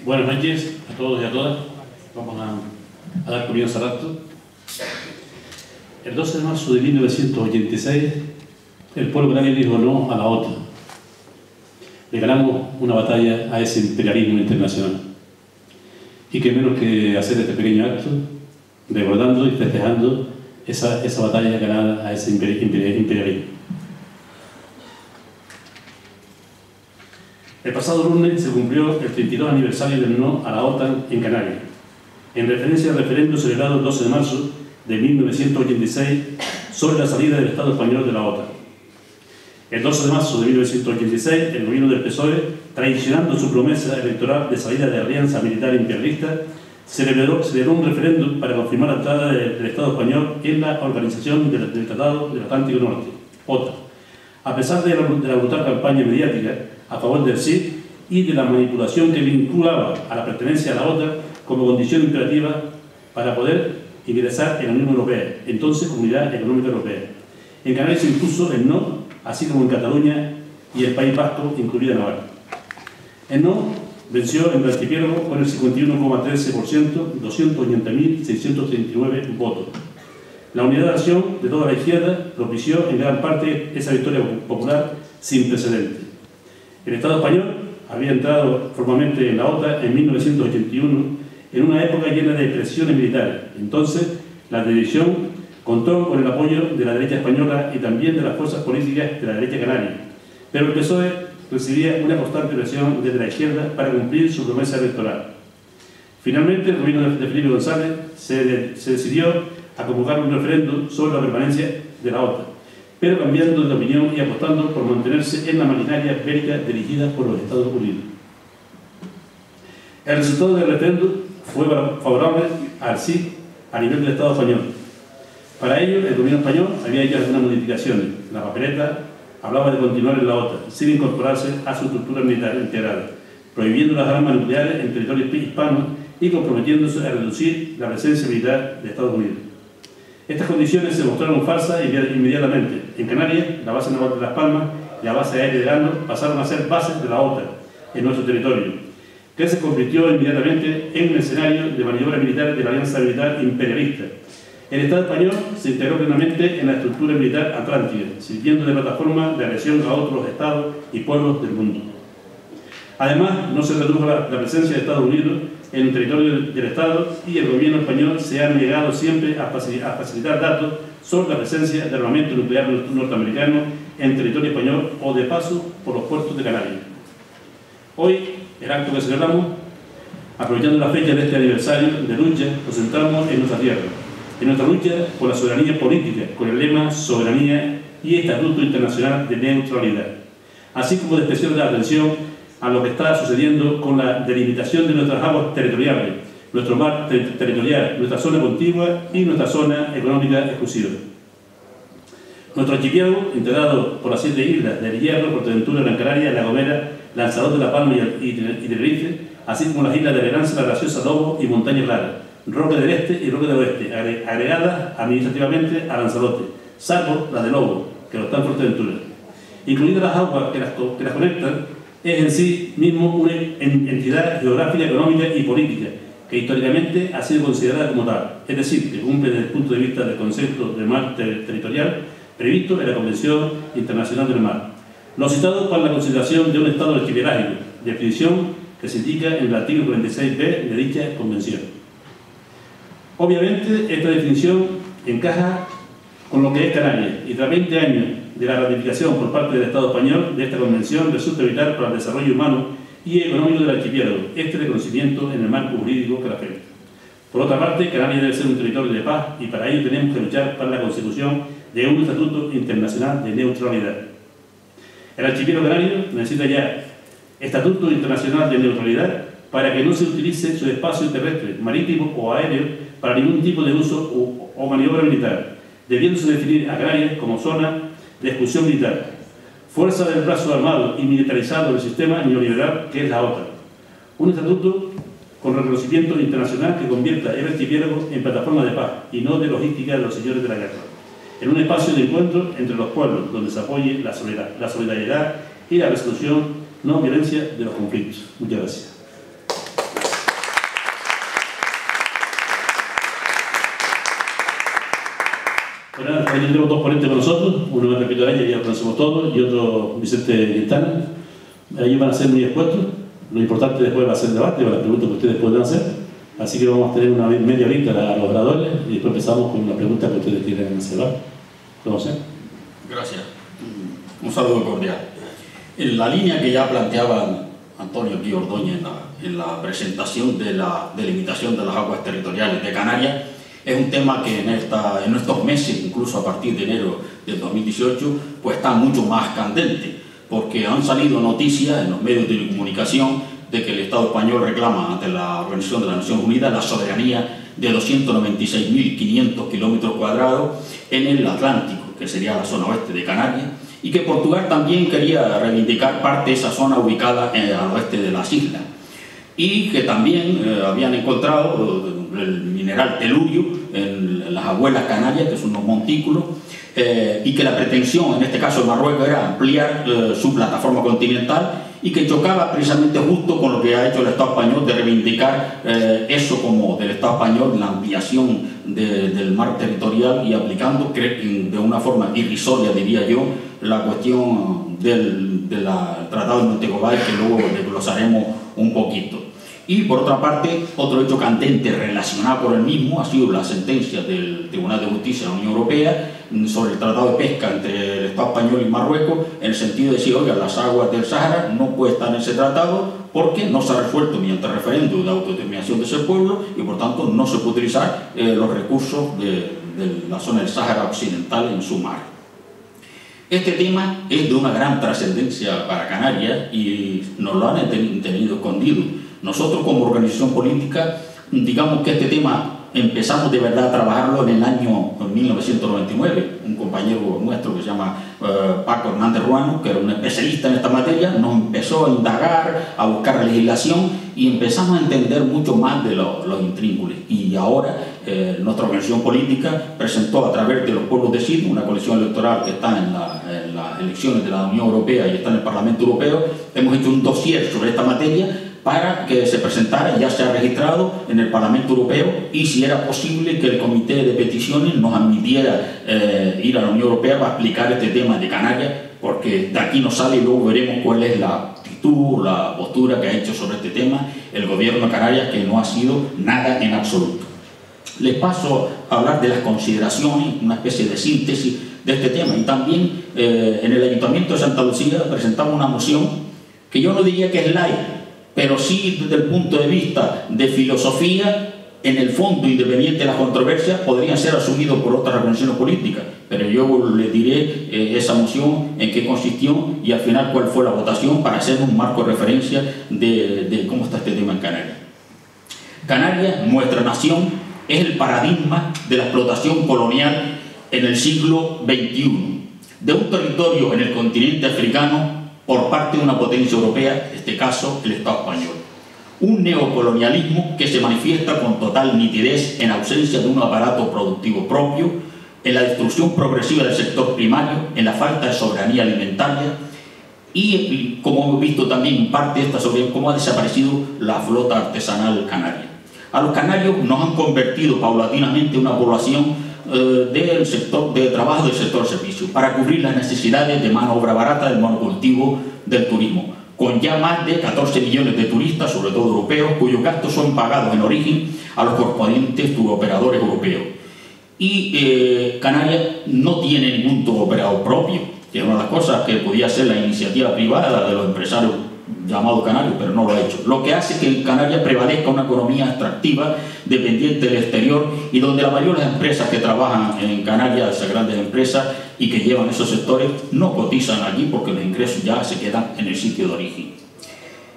Buenas noches a todos y a todas. Vamos a dar comienzo al acto. El 12 de marzo de 1986, el pueblo canario dijo no a la OTAN. Le ganamos una batalla a ese imperialismo internacional. Y qué menos que hacer este pequeño acto, recordando y festejando esa batalla ganada a ese imperialismo. El pasado lunes se cumplió el 32 aniversario del no a la OTAN en Canarias, en referencia al referéndum celebrado el 12 de marzo de 1986 sobre la salida del Estado español de la OTAN. El 12 de marzo de 1986, el gobierno del PSOE, traicionando su promesa electoral de salida de la alianza militar imperialista, celebró un referéndum para confirmar la entrada del Estado español en la Organización del Tratado del Atlántico Norte, OTAN, a pesar de la brutal campaña mediática a favor del sí y de la manipulación que vinculaba a la pertenencia a la OTAN como condición imperativa para poder ingresar en la Unión Europea, entonces Comunidad Económica Europea. En Canarias se impuso el no, así como en Cataluña y el País Vasco, incluida Navarra. El no venció en el archipiélago con el 51,13%, 280.639 votos. La unidad de acción de toda la izquierda propició en gran parte esa victoria popular sin precedentes. El Estado español había entrado formalmente en la OTAN en 1981, en una época llena de presiones militares. Entonces, la división contó con el apoyo de la derecha española y también de las fuerzas políticas de la derecha canaria. Pero el PSOE recibía una constante presión desde la izquierda para cumplir su promesa electoral. Finalmente, el gobierno de Felipe González se decidió a convocar un referéndum sobre la permanencia de la OTAN, pero cambiando de opinión y apostando por mantenerse en la maquinaria bélica dirigida por los Estados Unidos. El resultado del referéndum fue favorable al sí a nivel del Estado español. Para ello, el gobierno español había hecho algunas modificaciones. La papeleta hablaba de continuar en la OTAN, sin incorporarse a su estructura militar integrada, prohibiendo las armas nucleares en territorios hispanos y comprometiéndose a reducir la presencia militar de Estados Unidos. Estas condiciones se mostraron falsas inmediatamente. En Canarias, la base naval de Las Palmas y la base aérea de Gano pasaron a ser bases de la OTAN en nuestro territorio, que se convirtió inmediatamente en el escenario de maniobras militares de la alianza militar imperialista. El Estado español se integró plenamente en la estructura militar atlántica, sirviendo de plataforma de agresión a otros estados y pueblos del mundo. Además, no se redujo la presencia de Estados Unidos en el territorio del Estado y el gobierno español se ha negado siempre a facilitar datos sobre la presencia de armamento nuclear norteamericano en territorio español o de paso por los puertos de Canarias. Hoy, el acto que celebramos, aprovechando la fecha de este aniversario de lucha, nos centramos en nuestra tierra, en nuestra lucha por la soberanía política, con el lema Soberanía y Estatuto Internacional de Neutralidad, así como de especial atención a lo que está sucediendo con la delimitación de nuestras aguas territoriales, nuestro mar territorial, nuestra zona contigua y nuestra zona económica exclusiva. Nuestro archipiélago, integrado por las 7 islas del Hierro, Fuerteventura, Gran Canaria, La Gomera, Lanzarote, La Palma y Tenerife, así como las islas de Venanza, La Graciosa, Lobo y Montaña Clara, Roque del Este y Roque del Oeste, agregadas administrativamente a Lanzarote, salvo la de Lobo, que no está en Fuerteventura. Incluidas las aguas que las conectan, es en sí mismo una entidad geográfica, económica y política, que históricamente ha sido considerada como tal, es decir, que cumple desde el punto de vista del concepto de mar territorial previsto en la Convención Internacional del Mar. Lo citado para la consideración de un estado archipelágico, definición que se indica en el artículo 46b de dicha convención. Obviamente, esta definición encaja con lo que es Canarias, y tras 20 años de la ratificación por parte del Estado español de esta convención resulta vital para el desarrollo humano y económico del archipiélago, este reconocimiento en el marco jurídico que la afecta. Por otra parte, Canarias debe ser un territorio de paz y para ello tenemos que luchar para la consecución de un Estatuto Internacional de Neutralidad. El archipiélago canario necesita ya Estatuto Internacional de Neutralidad para que no se utilice su espacio terrestre, marítimo o aéreo para ningún tipo de uso o maniobra militar, debiéndose definir a Canarias como zona de exclusión militar, fuerza del brazo armado y militarizado del sistema neoliberal que es la OTAN. Un estatuto con reconocimiento internacional que convierta el archipiélago en plataforma de paz y no de logística de los señores de la guerra, en un espacio de encuentro entre los pueblos donde se apoye la solidaridad y la resolución no violencia de los conflictos. Muchas gracias. Bueno, aquí tenemos dos ponentes con nosotros, uno es Repito Araya, que ya lo conocemos todos, y otro Vicente Quintana. Ellos van a ser muy expuestos. Lo importante después va a ser el debate, las preguntas que ustedes puedan hacer. Así que vamos a tener una media horita a los oradores y después empezamos con la pregunta que ustedes quieran hacer. ¿Lo vamos a hacer? Gracias. Un saludo cordial. En la línea que ya planteaba Antonio Guy Ordóñez en la presentación de la delimitación de las aguas territoriales de Canarias, es un tema que en estos meses, incluso a partir de enero del 2018, pues está mucho más candente, porque han salido noticias en los medios de comunicación de que el Estado español reclama ante la Organización de las Naciones Unidas la soberanía de 296.500 kilómetros cuadrados en el Atlántico, que sería la zona oeste de Canarias, y que Portugal también quería reivindicar parte de esa zona ubicada al oeste de las islas, y que también habían encontrado el mineral telurio en las Abuelas Canarias, que son unos montículos, y que la pretensión, en este caso de Marruecos, era ampliar su plataforma continental, y que chocaba precisamente justo con lo que ha hecho el Estado español de reivindicar eso como del Estado español, la ampliación del mar territorial y aplicando de una forma irrisoria, diría yo, la cuestión del Tratado de Montego Bay, que luego desglosaremos un poquito. Y por otra parte, otro hecho candente relacionado con el mismo ha sido la sentencia del Tribunal de Justicia de la Unión Europea sobre el Tratado de Pesca entre el Estado español y Marruecos, en el sentido de decir, oiga, las aguas del Sáhara no pueden estar en ese tratado porque no se ha resuelto mediante referéndum de autodeterminación de ese pueblo y por tanto no se puede utilizar los recursos de la zona del Sáhara Occidental en su mar. Este tema es de una gran trascendencia para Canarias y nos lo han tenido escondido. Nosotros como organización política, digamos que este tema empezamos de verdad a trabajarlo en el año 1999. Un compañero nuestro que se llama Paco Hernández Ruano, que era un especialista en esta materia, nos empezó a indagar, a buscar legislación y empezamos a entender mucho más de los intrínculos. Y ahora nuestra organización política presentó a través de los pueblos de Sidney, una coalición electoral que está en las elecciones de la Unión Europea y está en el Parlamento Europeo, hemos hecho un dossier sobre esta materia para que se presentara, ya se ha registrado en el Parlamento Europeo, y si era posible que el Comité de Peticiones nos admitiera ir a la Unión Europea para explicar este tema de Canarias, porque de aquí nos sale y luego veremos cuál es la actitud, la postura que ha hecho sobre este tema el gobierno de Canarias, que no ha sido nada en absoluto. Les paso a hablar de las consideraciones, una especie de síntesis de este tema, y también en el Ayuntamiento de Santa Lucía presentamos una moción que yo no diría que es light, pero sí desde el punto de vista de filosofía, en el fondo, independiente de las controversias, podrían ser asumidos por otras organizaciones políticas. Pero yo les diré esa moción, en qué consistió y al final cuál fue la votación para hacer un marco de referencia de cómo está este tema en Canarias. Canarias, nuestra nación, es el paradigma de la explotación colonial en el siglo XXI, de un territorio en el continente africano por parte de una potencia europea, en este caso el Estado español. Un neocolonialismo que se manifiesta con total nitidez en ausencia de un aparato productivo propio, en la destrucción progresiva del sector primario, en la falta de soberanía alimentaria y como hemos visto también en parte de esta soberanía, cómo ha desaparecido la flota artesanal canaria. A los canarios nos han convertido paulatinamente en una población de trabajo del sector servicio para cubrir las necesidades de mano obra barata del monocultivo del turismo, con ya más de 14 millones de turistas, sobre todo europeos, cuyos gastos son pagados en origen a los correspondientes turoperadores europeos. Y Canarias no tiene ningún turoperador propio, que es una de las cosas que podía ser la iniciativa privada de los empresarios llamados canarios, pero no lo ha hecho. Lo que hace que en Canarias prevalezca una economía extractiva, dependiente del exterior, y donde la mayoría de las empresas que trabajan en Canarias, esas grandes empresas y que llevan esos sectores, no cotizan allí porque los ingresos ya se quedan en el sitio de origen.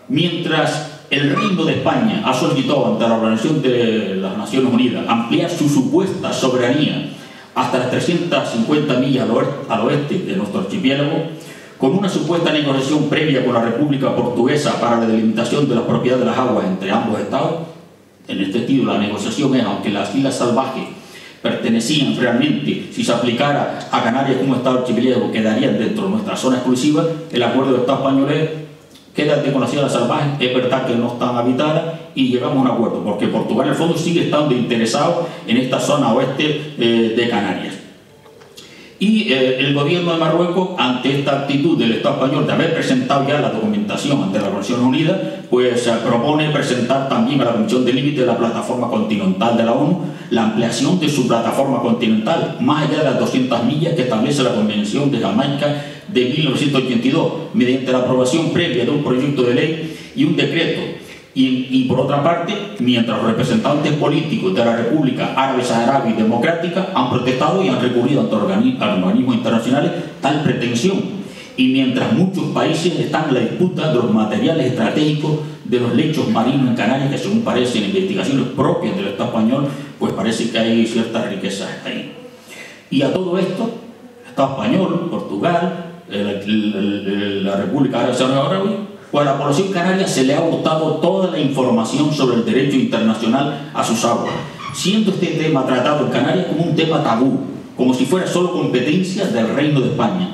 Mientras el Reino de España ha solicitado ante la Organización de las Naciones Unidas ampliar su supuesta soberanía hasta las 350 millas al oeste de nuestro archipiélago, con una supuesta negociación previa con la República Portuguesa para la delimitación de las propiedades de las aguas entre ambos estados. En este sentido, la negociación es, aunque las islas salvajes pertenecían realmente, si se aplicara a Canarias como estado archipiélago, quedarían dentro de nuestra zona exclusiva, el acuerdo del Estado español es: quédate con las islas salvajes, es verdad que no están habitadas, y llegamos a un acuerdo, porque Portugal en el fondo sigue estando interesado en esta zona oeste de Canarias. Y el gobierno de Marruecos, ante esta actitud del Estado español de haber presentado ya la documentación ante las Naciones Unidas, pues propone presentar también a la Comisión de Límite de la Plataforma Continental de la ONU la ampliación de su plataforma continental, más allá de las 200 millas que establece la Convención de Jamaica de 1982, mediante la aprobación previa de un proyecto de ley y un decreto. Y por otra parte, mientras los representantes políticos de la República Árabe Saharaui Democrática han protestado y han recurrido ante organismos internacionales tal pretensión, y mientras muchos países están en la disputa de los materiales estratégicos de los lechos marinos en Canarias, que según parece en investigaciones propias del Estado español, pues parece que hay ciertas riquezas ahí. Y a todo esto, el Estado español, Portugal, la República Árabe Saharaui, pues a la población canaria se le ha hurtado toda la información sobre el derecho internacional a sus aguas, siendo este tema tratado en Canarias como un tema tabú, como si fuera solo competencia del Reino de España.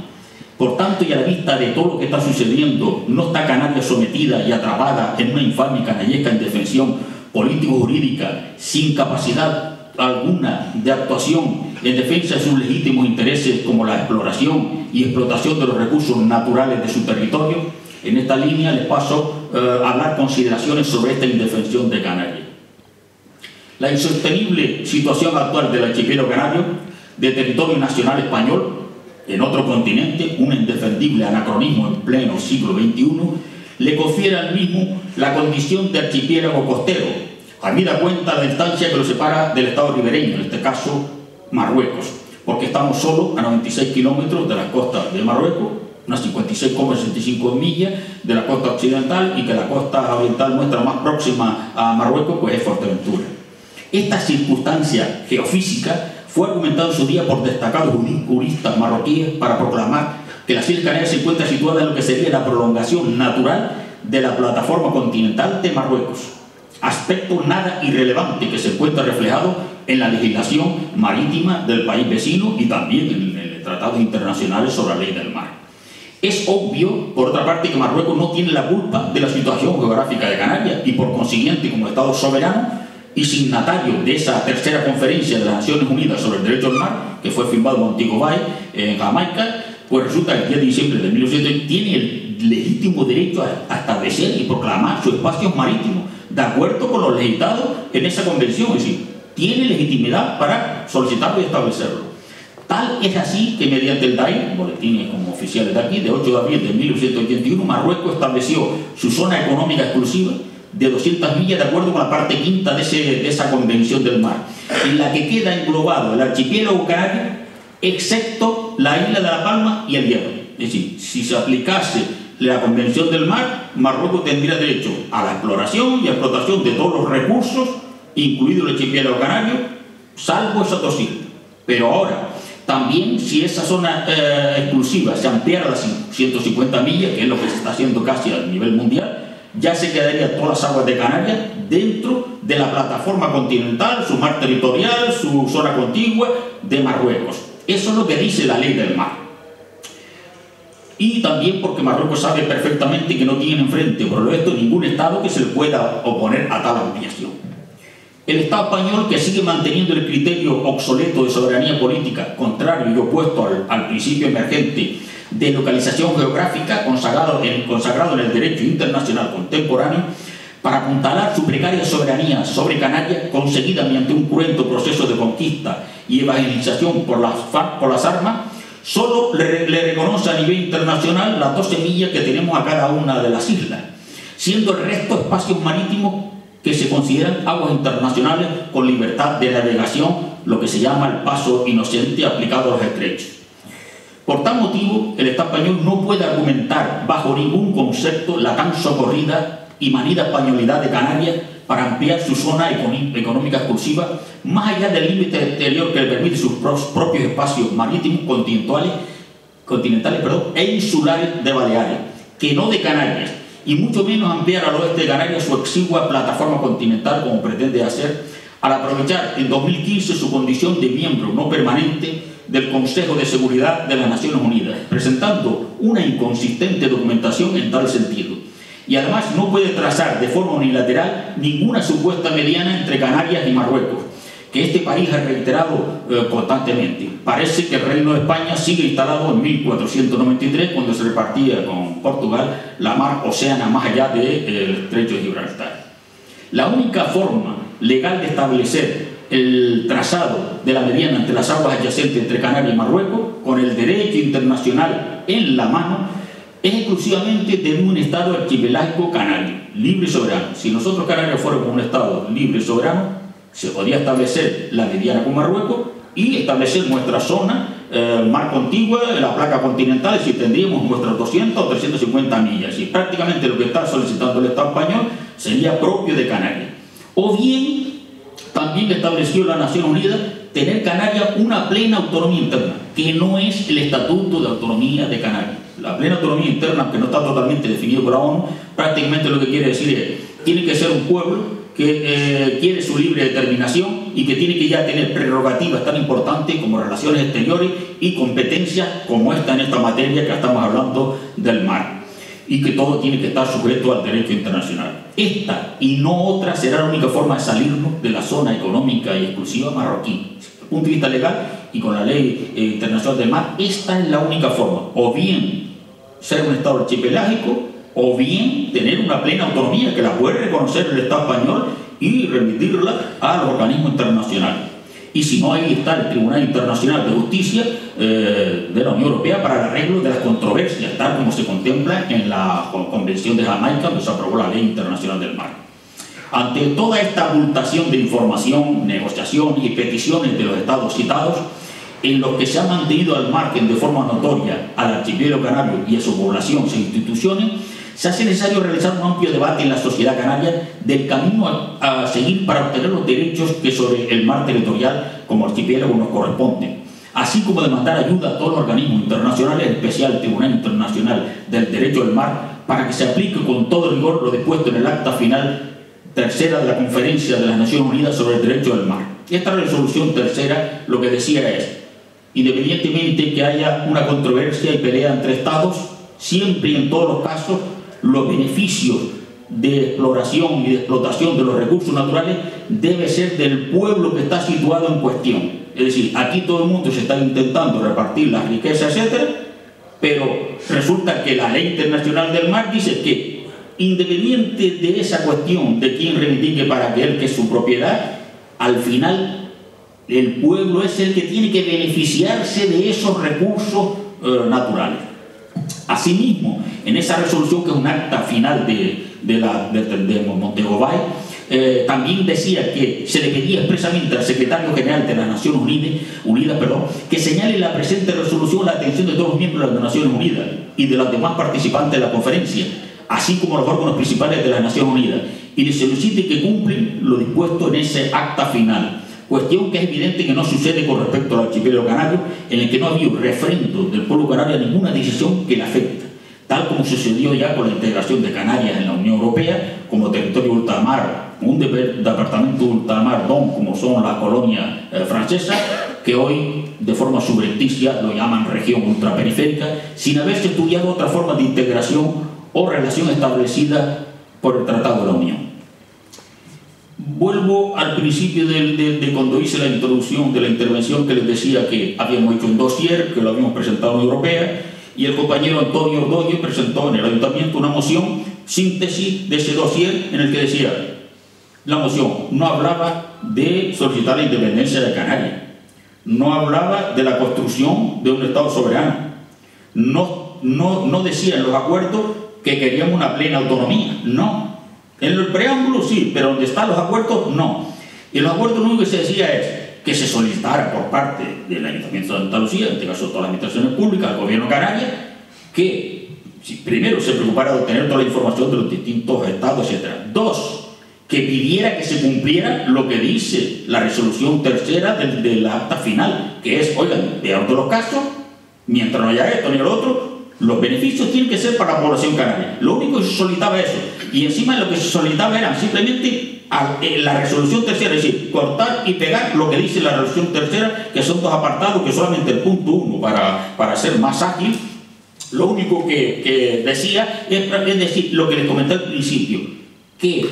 Por tanto, y a la vista de todo lo que está sucediendo, ¿no está Canarias sometida y atrapada en una infame y canallesca indefensión político-jurídica sin capacidad alguna de actuación en defensa de sus legítimos intereses, como la exploración y explotación de los recursos naturales de su territorio? En esta línea les paso a hablar consideraciones sobre esta indefensión de Canarias. La insostenible situación actual del archipiélago canario, de territorio nacional español, en otro continente, un indefendible anacronismo en pleno siglo XXI, le confiere al mismo la condición de archipiélago costero, habida cuenta la distancia que lo separa del estado ribereño, en este caso Marruecos, porque estamos solo a 96 kilómetros de la costa de Marruecos, unas 56,65 millas de la costa occidental, y que la costa oriental nuestra más próxima a Marruecos pues es Fuerteventura. Esta circunstancia geofísica fue argumentada en su día por destacados juristas marroquíes para proclamar que las Islas Canarias se encuentran situadas en lo que sería la prolongación natural de la plataforma continental de Marruecos, aspecto nada irrelevante que se encuentra reflejado en la legislación marítima del país vecino y también en tratados internacionales sobre la ley del mar. Es obvio, por otra parte, que Marruecos no tiene la culpa de la situación geográfica de Canarias y, por consiguiente, como Estado soberano y signatario de esa tercera conferencia de las Naciones Unidas sobre el derecho al mar, que fue firmado en Montego Bay, en Jamaica, pues resulta que el 10 de diciembre de 1900 tiene el legítimo derecho a establecer y proclamar sus espacios marítimos, de acuerdo con lo legislado en esa convención, es decir, tiene legitimidad para solicitarlo y establecerlo. Tal es así que mediante el DAI, boletines como oficiales de aquí, de 8 de abril de 1981, Marruecos estableció su zona económica exclusiva de 200 millas de acuerdo con la parte quinta de esa convención del mar, en la que queda englobado el archipiélago canario, excepto la isla de La Palma y el Hierro. Es decir, si se aplicase la convención del mar, Marruecos tendría derecho a la exploración y explotación de todos los recursos, incluido el archipiélago canario, salvo esas dos islas. Pero ahora, también si esa zona exclusiva se ampliara a las 150 millas, que es lo que se está haciendo casi a nivel mundial, ya se quedarían todas las aguas de Canarias dentro de la plataforma continental, su mar territorial, su zona contigua de Marruecos. Eso es lo que dice la ley del mar. Y también porque Marruecos sabe perfectamente que no tiene enfrente por lo esto ningún Estado que se le pueda oponer a tal ampliación. El Estado español, que sigue manteniendo el criterio obsoleto de soberanía política, contrario y opuesto al principio emergente de localización geográfica consagrado en el derecho internacional contemporáneo, para apuntalar su precaria soberanía sobre Canarias, conseguida mediante un cruento proceso de conquista y evangelización por las armas, solo le reconoce a nivel internacional las 12 millas que tenemos a cada una de las islas, siendo el resto espacios marítimos que se consideran aguas internacionales con libertad de navegación, lo que se llama el paso inocente aplicado a los estrechos. Por tal motivo, el Estado español no puede argumentar bajo ningún concepto la tan socorrida y manida españolidad de Canarias para ampliar su zona económica exclusiva más allá del límite exterior que le permite sus propios espacios marítimos continentales e insulares de Baleares, que no de Canarias, y mucho menos ampliar al oeste de Canarias su exigua plataforma continental como pretende hacer, al aprovechar en 2015 su condición de miembro no permanente del Consejo de Seguridad de las Naciones Unidas, presentando una inconsistente documentación en tal sentido. Y además no puede trazar de forma unilateral ninguna supuesta mediana entre Canarias y Marruecos, que este país ha reiterado constantemente. Parece que el Reino de España sigue instalado en 1493, cuando se repartía con Portugal la mar Océana más allá del Estrecho de Gibraltar. La única forma legal de establecer el trazado de la mediana entre las aguas adyacentes entre Canarias y Marruecos, con el derecho internacional en la mano, es exclusivamente de un Estado archipelágico canario, libre y soberano. Si nosotros Canarias fuéramos un Estado libre y soberano, se podía establecer la mediana con Marruecos y establecer nuestra zona, mar contigua, la placa continental, si tendríamos nuestras 200 o 350 millas. Y prácticamente lo que está solicitando el Estado español sería propio de Canarias. O bien, también estableció la Nación Unida tener Canarias una plena autonomía interna, que no es el Estatuto de Autonomía de Canarias. La plena autonomía interna, que no está totalmente definido por la ONU, prácticamente lo que quiere decir es, tiene que ser un pueblo que quiere su libre determinación y que tiene que ya tener prerrogativas tan importantes como relaciones exteriores y competencias como esta en esta materia que estamos hablando del mar, y que todo tiene que estar sujeto al derecho internacional. Esta y no otra será la única forma de salirnos de la zona económica y exclusiva marroquí. Desde el punto de vista legal y con la ley internacional del mar, esta es la única forma, o bien ser un Estado archipelágico, o bien tener una plena autonomía que la puede reconocer el Estado español y remitirla a los organismos internacionales. Y si no, ahí está el Tribunal Internacional de Justicia de la Unión Europea para el arreglo de las controversias, tal como se contempla en la Convención de Jamaica, donde se aprobó la Ley Internacional del Mar. Ante toda esta abultación de información, negociaciones y peticiones de los estados citados, en los que se ha mantenido al margen de forma notoria al archipiélago canario y a su población e instituciones, se hace necesario realizar un amplio debate en la sociedad canaria del camino a seguir para obtener los derechos que sobre el mar territorial como archipiélago nos corresponden, así como demandar ayuda a todos los organismos internacionales, en especial el Tribunal Internacional del Derecho del Mar, para que se aplique con todo rigor lo dispuesto en el acta final tercera de la Conferencia de las Naciones Unidas sobre el Derecho del Mar. Esta resolución tercera lo que decía es, independientemente que haya una controversia y pelea entre estados, siempre y en todos los casos los beneficios de exploración y de explotación de los recursos naturales debe ser del pueblo que está situado en cuestión. Es decir, aquí todo el mundo se está intentando repartir las riquezas, etcétera, pero resulta que la Ley Internacional del Mar dice que, independiente de esa cuestión de quién reivindique para aquel que es su propiedad, al final el pueblo es el que tiene que beneficiarse de esos recursos naturales. Asimismo, en esa resolución, que es un acta final de Montego Bay, también decía que se le pedía expresamente al secretario general de las Naciones Unidas, que señale en la presente resolución la atención de todos los miembros de las Naciones Unidas y de los demás participantes de la conferencia, así como los órganos principales de las Naciones Unidas, y le solicite que cumplen lo dispuesto en ese acta final. Cuestión que es evidente que no sucede con respecto al archipiélago canario, en el que no ha habido refrendo del pueblo canario a ninguna decisión que le afecta, tal como sucedió ya con la integración de Canarias en la Unión Europea como territorio ultramar, un departamento ultramar como son las colonias francesas, que hoy de forma subrepticia lo llaman región ultraperiférica, sin haberse estudiado otra forma de integración o relación establecida por el Tratado de la Unión. Vuelvo al principio de cuando hice la introducción de la intervención, que les decía que habíamos hecho un dossier, que lo habíamos presentado a la Unión Europea, y el compañero Antonio Ordóñez presentó en el Ayuntamiento una moción, síntesis de ese dossier, en el que decía, la moción no hablaba de solicitar la independencia de Canarias, no hablaba de la construcción de un Estado soberano, no decía en los acuerdos que queríamos una plena autonomía, no. En el preámbulo sí, pero donde están los acuerdos, no. Y en los acuerdos lo único que se decía es que se solicitara por parte del Ayuntamiento de Andalucía, en este caso todas las administraciones públicas, el Gobierno canario, que primero se preocupara de obtener toda la información de los distintos estados, etc. Dos, que pidiera que se cumpliera lo que dice la resolución tercera del acta final, que es, oigan, de todos los casos, mientras no haya esto ni lo otro, los beneficios tienen que ser para la población canaria. Lo único que se solicitaba eso. Y encima lo que se solicitaba era simplemente la resolución tercera, es decir, cortar y pegar lo que dice la resolución tercera, que son dos apartados, que solamente el punto 1 para ser más ágil. Lo único que decía es decir, lo que les comenté al principio, que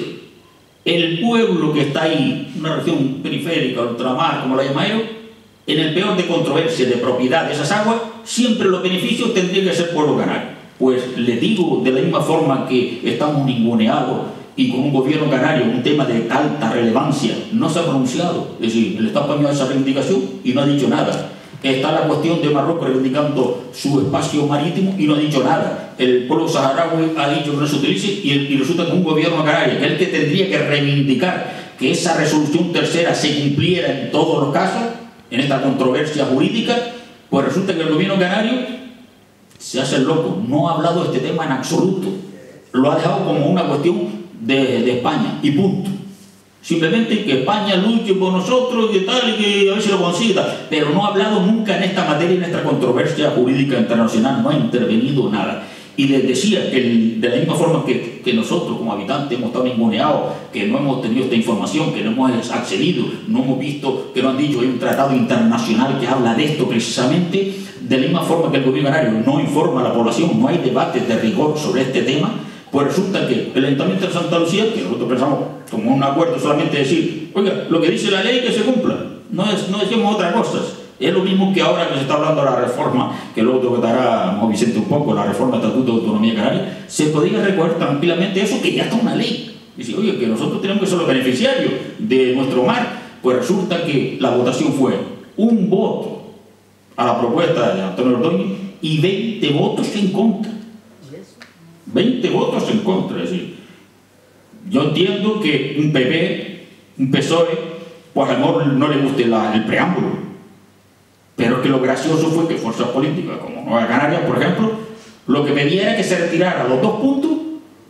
el pueblo que está ahí, una región periférica, ultramar, como la llamáis, en el peor de controversia de propiedad de esas aguas, siempre los beneficios tendrían que ser pueblo canario. Pues le digo, de la misma forma que estamos ninguneados y con un gobierno canario, un tema de alta relevancia, no se ha pronunciado. Es decir, el Estado español ha hecho esa reivindicación y no ha dicho nada. Está la cuestión de Marruecos reivindicando su espacio marítimo y no ha dicho nada. El pueblo saharaui ha dicho que no se utilice y resulta que un gobierno canario, que es el que tendría que reivindicar que esa resolución tercera se cumpliera en todos los casos, en esta controversia jurídica, pues resulta que el gobierno canario se hace el loco, no ha hablado de este tema en absoluto, lo ha dejado como una cuestión de España y punto. Simplemente que España luche por nosotros y tal, y que a ver si lo consiga, pero no ha hablado nunca en esta materia, en esta controversia jurídica internacional, no ha intervenido nada. Y les decía que de la misma forma que nosotros como habitantes hemos estado ninguneados, que no hemos tenido esta información, que no hemos accedido, no hemos visto, que nos han dicho, hay un tratado internacional que habla de esto precisamente, de la misma forma que el gobierno canario no informa a la población, no hay debates de rigor sobre este tema, pues resulta que el Ayuntamiento de Santa Lucía, que nosotros pensamos como un acuerdo solamente decir, oiga, lo que dice la ley que se cumpla, no decimos otras cosas. Es lo mismo que ahora que se está hablando de la reforma, que luego tocará Vicente un poco, la reforma del Estatuto de Autonomía Canaria, se podría recoger tranquilamente eso, que ya está una ley. Y dice, oye, que nosotros tenemos que ser los beneficiarios de nuestro mar. Pues resulta que la votación fue un voto a la propuesta de Antonio Ordóñez y 20 votos en contra. 20 votos en contra. Es decir, yo entiendo que un PP, un PSOE, pues a lo mejor no le guste el preámbulo. Pero es que lo gracioso fue que fuerzas políticas como Nueva Canarias, por ejemplo, lo que pedía era que se retiraran los 2 puntos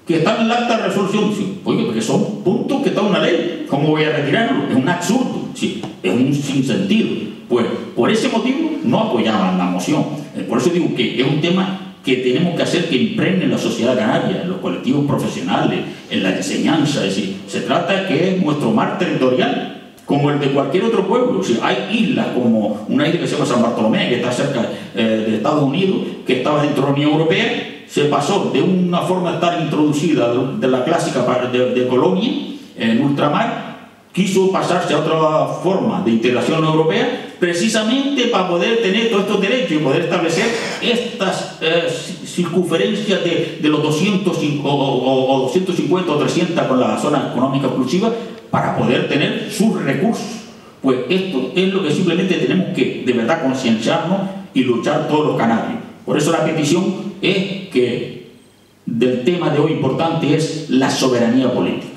que están en la acta de resolución. Sí, oye, porque son puntos que están en una ley. ¿Cómo voy a retirarlo? Es un absurdo. Sí, es un sinsentido. Pues por ese motivo no apoyaban la moción. Por eso digo que es un tema que tenemos que hacer que impregne en la sociedad canaria, en los colectivos profesionales, en la enseñanza. Es decir, se trata que es nuestro mar territorial, como el de cualquier otro pueblo. O sea, hay islas, como una isla que se llama San Bartolomé, que está cerca de Estados Unidos, que estaba dentro de la Unión Europea, se pasó de una forma de estar introducida de la clásica de colonia, en ultramar, quiso pasarse a otra forma de integración europea, precisamente para poder tener todos estos derechos y poder establecer estas circunferencias de los 200 o 250 o 300 con la zona económica exclusiva, para poder tener sus recursos. Pues esto es lo que simplemente tenemos que de verdad concienciarnos y luchar todos los canarios. Por eso la petición es que del tema de hoy importante es la soberanía política.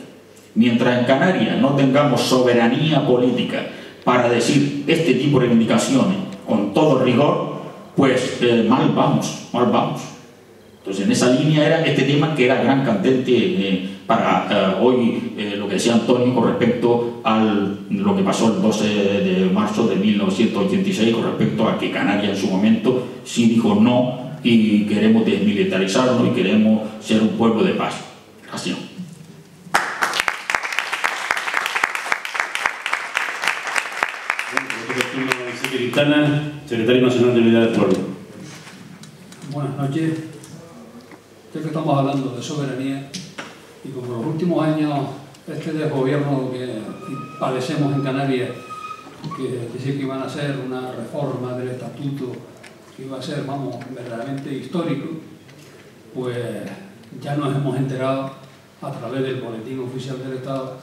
Mientras en Canarias no tengamos soberanía política para decir este tipo de reivindicaciones con todo rigor, pues mal vamos. Entonces en esa línea era este tema que era gran candente para hoy, lo que decía Antonio con respecto a lo que pasó el 12 de marzo de 1986 con respecto a que Canarias en su momento sí dijo no y queremos desmilitarizarnos y queremos ser un pueblo de paz. Gracias. Secretario Nacional de Unidad del Pueblo. Buenas noches. Ya que estamos hablando de soberanía y como en los últimos años este desgobierno que padecemos en Canarias, que decía que iban a hacer una reforma del estatuto que iba a ser, vamos, verdaderamente histórico, pues ya nos hemos enterado a través del boletín oficial del Estado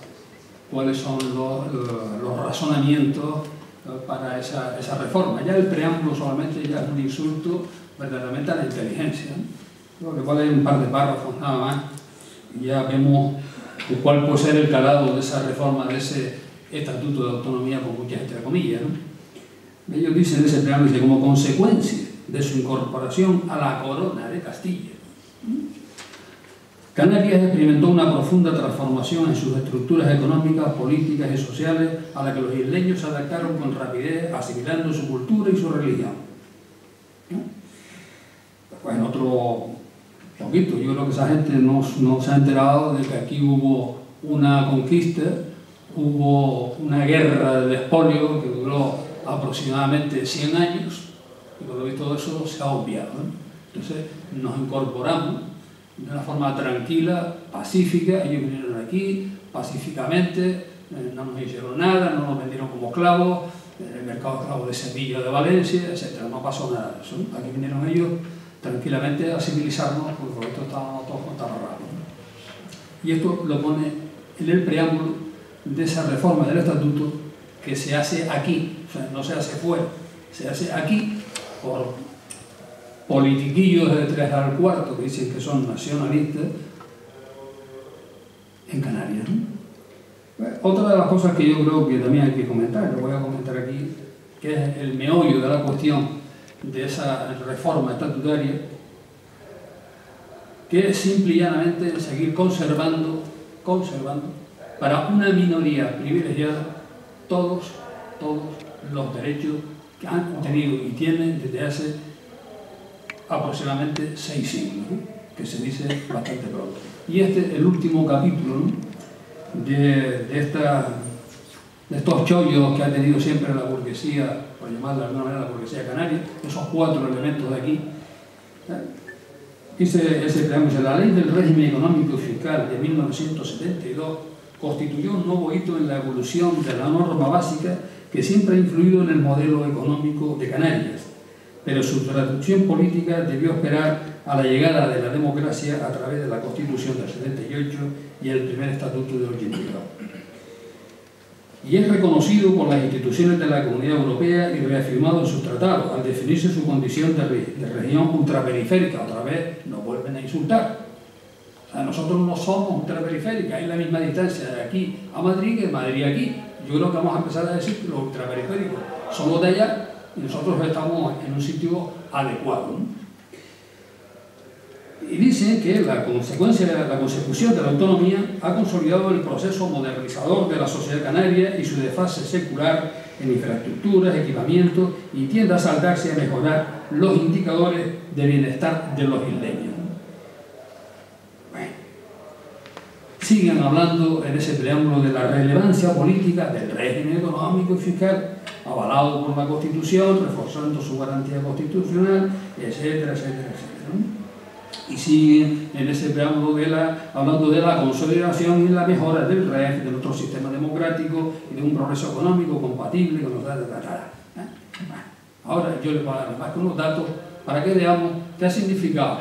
cuáles son los razonamientos para esa reforma. Ya el preámbulo solamente ya es un insulto verdaderamente a la inteligencia, ¿no? Lo que vale un par de párrafos nada más y ya vemos cuál puede ser el calado de esa reforma, de ese estatuto de autonomía, con muchas entre comillas, ¿no? Ellos dicen, ese preámbulo dice, como consecuencia de su incorporación a la corona de Castilla, Canarias experimentó una profunda transformación en sus estructuras económicas, políticas y sociales a la que los isleños se adaptaron con rapidez, asimilando su cultura y su religión. Pues en otro poquito, yo creo que esa gente no se ha enterado de que aquí hubo una conquista, hubo una guerra de expolio que duró aproximadamente 100 años y por lo visto todo eso se ha obviado, ¿no? Entonces nos incorporamos de una forma tranquila, pacífica. Ellos vinieron aquí pacíficamente, no nos hicieron nada, no nos vendieron como esclavos, en el mercado de esclavos de Sevilla, de Valencia, etc. No pasó nada de eso. Aquí vinieron ellos tranquilamente a civilizarnos, porque por esto estábamos todos contaminados. Y esto lo pone en el preámbulo de esa reforma del estatuto que se hace aquí, o sea, no se hace fuera, se hace aquí por politiquillos de 3 al cuarto que dicen que son nacionalistas en Canarias, ¿no? Bueno, otra de las cosas que yo creo que también hay que comentar, lo voy a comentar aquí, que es el meollo de la cuestión de esa reforma estatutaria, que es simple y llanamente seguir conservando para una minoría privilegiada todos los derechos que han tenido y tienen desde hace aproximadamente 6 siglos, ¿no? Que se dice bastante pronto. Y este es el último capítulo, ¿no? de estos chollos que ha tenido siempre la burguesía, por llamarla de alguna manera la burguesía canaria, esos 4 elementos de aquí. Dice ese preámbulo: la ley del régimen económico y fiscal de 1972 constituyó un nuevo hito en la evolución de la norma básica que siempre ha influido en el modelo económico de Canarias, pero su traducción política debió esperar a la llegada de la democracia a través de la Constitución del 78 y el primer Estatuto del 82. Y es reconocido por las instituciones de la Comunidad Europea y reafirmado en sus tratados al definirse su condición de región ultraperiférica. Otra vez nos vuelven a insultar. O sea, nosotros no somos ultraperiférica, hay la misma distancia de aquí a Madrid que de Madrid a aquí. Yo creo que vamos a empezar a decir que los ultraperiféricos son los de allá y nosotros estamos en un sitio adecuado, ¿no? Y dice que la consecución de la autonomía ha consolidado el proceso modernizador de la sociedad canaria y su desfase secular en infraestructuras, equipamientos, y tiende a saltarse y a mejorar los indicadores de bienestar de los isleños. Bueno, siguen hablando en ese preámbulo de la relevancia política del régimen económico y fiscal avalado por la Constitución, reforzando su garantía constitucional, etcétera, etcétera, etcétera, ¿no? Y siguen en ese preámbulo hablando de la consolidación y la mejora del REF, de nuestro sistema democrático y de un progreso económico compatible con los datos. Ahora yo les voy a dar más que unos datos para que veamos qué ha significado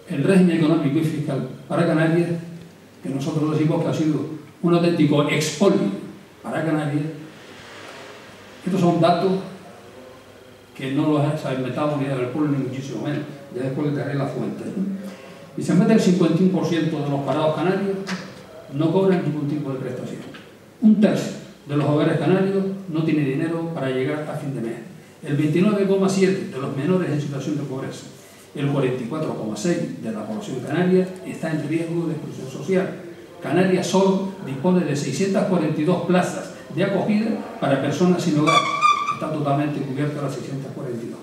el régimen económico y fiscal para Canarias, que nosotros decimos que ha sido un auténtico expolio para Canarias. Estos son datos que no los ha inventado ni del pueblo ni muchísimo menos. Ya después les daré la fuente, ¿no? Y se mete el 51% de los parados canarios no cobran ningún tipo de prestación. 1/3 de los hogares canarios no tiene dinero para llegar a fin de mes. El 29,7% de los menores en situación de pobreza. El 44,6% de la población canaria está en riesgo de exclusión social. Canarias solo dispone de 642 plazas de acogida para personas sin hogar. Está totalmente cubierta las 642.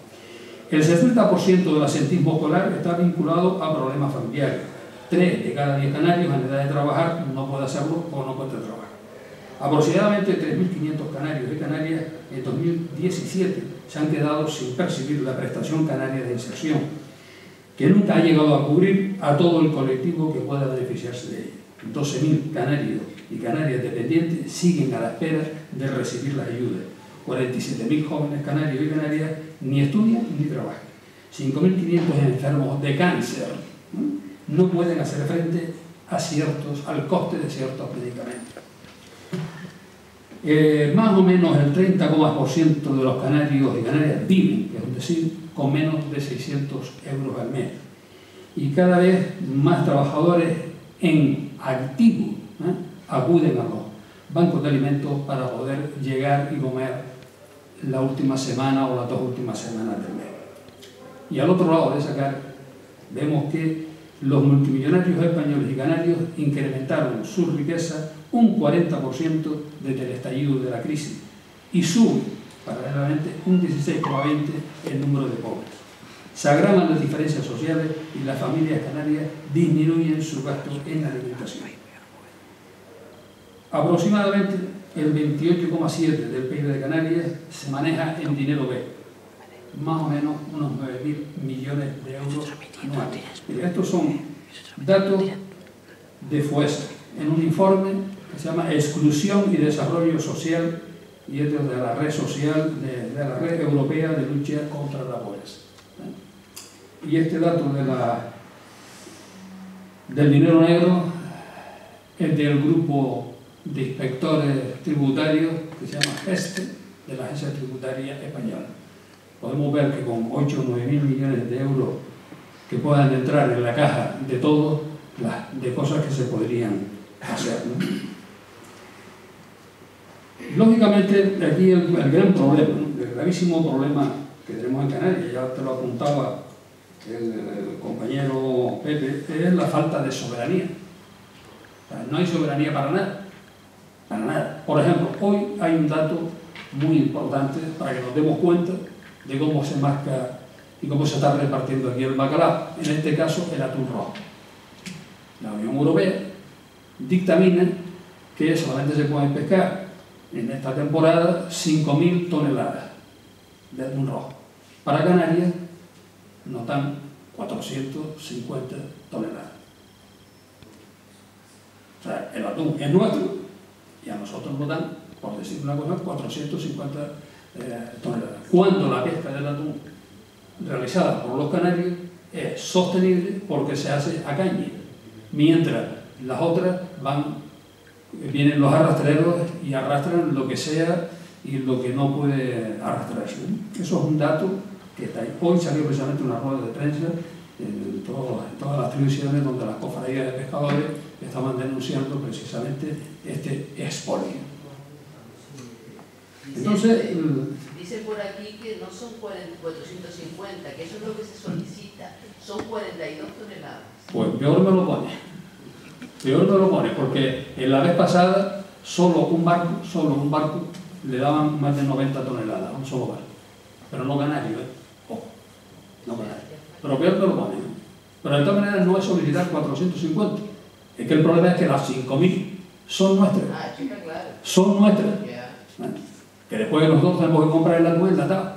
El 60% del asentismo escolar está vinculado a problemas familiares. 3 de cada 10 canarios en edad de trabajar no puede hacerlo o no puede trabajar. Aproximadamente 3.500 canarios y canarias en 2017 se han quedado sin percibir la prestación canaria de inserción, que nunca ha llegado a cubrir a todo el colectivo que pueda beneficiarse de ella. 12.000 canarios y canarias dependientes siguen a la espera de recibir las ayudas. 47.000 jóvenes canarios y canarias ni estudian ni trabajan. 5.500 enfermos de cáncer no pueden hacer frente al coste de ciertos medicamentos. Más o menos el 30% de los canarios y canarias viven, es decir, con menos de 600 euros al mes. Y cada vez más trabajadores en activo acuden a los bancos de alimentos para poder llegar y comer la última semana o las 2 últimas semanas del mes. Y al otro lado de esa cara vemos que los multimillonarios españoles y canarios incrementaron su riqueza un 40% desde el estallido de la crisis y sube paralelamente un 16,20% el número de pobres. Se agravan las diferencias sociales y las familias canarias disminuyen su gasto en alimentación. Aproximadamente el 28,7% del PIB de Canarias se maneja en dinero B, más o menos unos 9.000 millones de euros anuales. Estos son datos de FUESA, en un informe que se llama Exclusión y Desarrollo Social, y es de la red social, de la red europea de lucha contra la pobreza. Y este dato del dinero negro es del grupo de inspectores tributarios que se llama GESTE, de la Agencia Tributaria Española. Podemos ver que con 8 o 9 mil millones de euros que puedan entrar en la caja de todos, de cosas que se podrían hacer, ¿no? Lógicamente, aquí el gran problema, ¿no? El gravísimo problema que tenemos en Canarias, ya te lo apuntaba el compañero Pepe, es la falta de soberanía. O sea, no hay soberanía para nada. Para nada. Por ejemplo, hoy hay un dato muy importante para que nos demos cuenta de cómo se marca y cómo se está repartiendo aquí el bacalao, en este caso el atún rojo. La Unión Europea dictamina que solamente se pueden pescar en esta temporada 5.000 toneladas de atún rojo. Para Canarias nos dan 450 toneladas. O sea, el atún es nuestro y a nosotros nos dan, por decir una cosa, 450 toneladas. Cuando la pesca del atún realizada por los canarios es sostenible porque se hace a caña, mientras las otras vienen los arrastreros y arrastran lo que sea y lo que no puede arrastrarse. Eso es un dato que está ahí. Hoy salió precisamente una rueda de prensa en todas las televisiones donde las cofradías de pescadores estaban denunciando precisamente este expolio. Entonces, dice por aquí que no son 450, que eso es lo que se solicita, son 42 toneladas. Pues peor me lo pone. Peor me lo pone, porque en la vez pasada solo un barco le daban más de 90 toneladas a un solo barco. Pero no canario, Ojo, no canario. Pero peor me lo pone. Pero de todas maneras no es solicitar 450. Es que el problema es que las 5.000 son nuestras. Ah, chica, claro. Son nuestras. Yeah. Que después nosotros tenemos que comprar el atún enlatado.